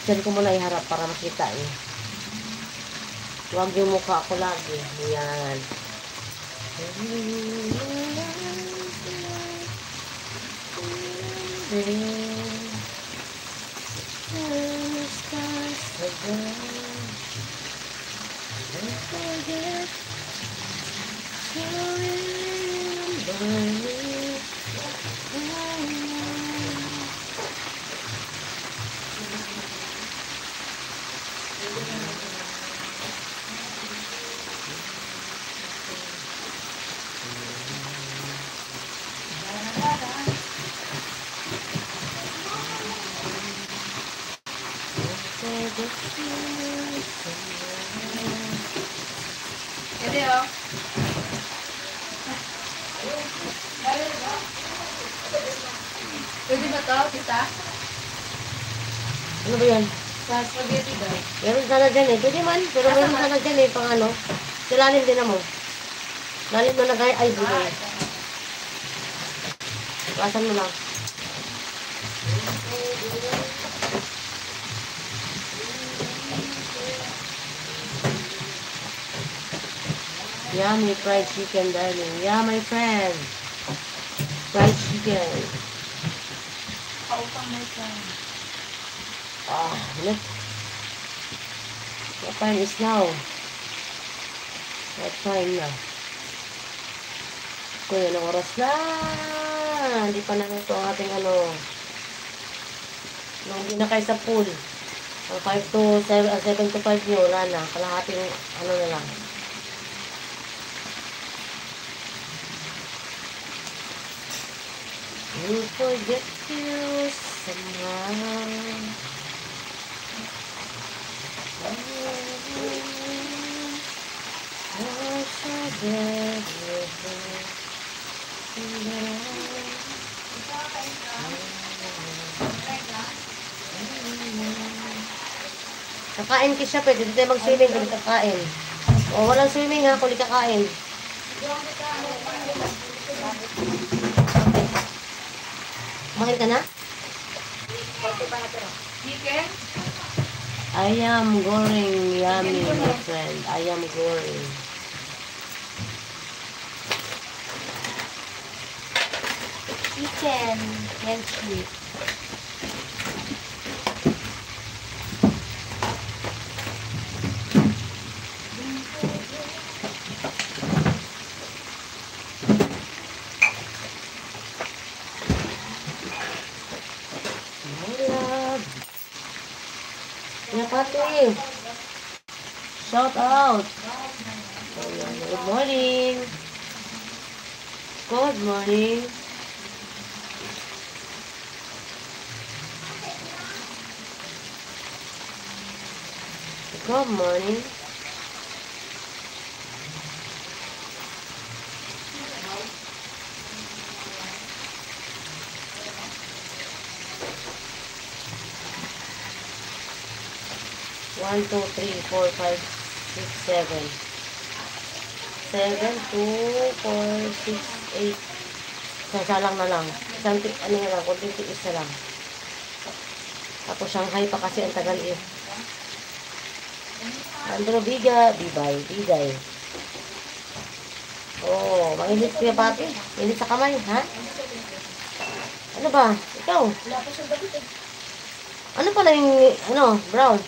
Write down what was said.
Diyan ko muna iharap para makita eh. Huwag yung mukha ko lagi. Ayan. Pwede oh. Pwede ba to, kita? Ano ba yan? Sa spaghetti daw. Meron sana dyan eh. Pwede man. Pero meron sana dyan eh. Pang ano. Silalim din mo. Lalim mo na gaya. Ay, dito eh. Basan mo lang. Yummy fried chicken, darling. Yeah, my friend. Fried chicken. Pautang na ito. Look. What time is now? What time na? Kuya, anong oras na? Hindi pa naluto ang ating ano. Nung hindi na kayo sa pool. Ang 5 to 7, 7 to 5 nyo, wala na. Kalahating ano na lang. You forget you somehow. Kakain ka siya, pwede tayo mag-swimming kung kakain. O, walang swimming ha, kung kakain. Kumain ka na? Chicken? I am goring yummy, my friend. I am goring. Chicken. And sweet. Pati. Shout out. Good morning. Good morning. Good morning. One, two, three, four, five, six, seven. 7, 2, 4, 6, 8. Sasalang na lang. Isang tip, ano na lang, kunting tiis na lang. Tapos Shanghai pa kasi ang tagal eh. Andro, bigay. Oh, mainit kuya pati. Init sa kamay, ha? Ano ba? Ikaw? Ano pala yung, ano, brown?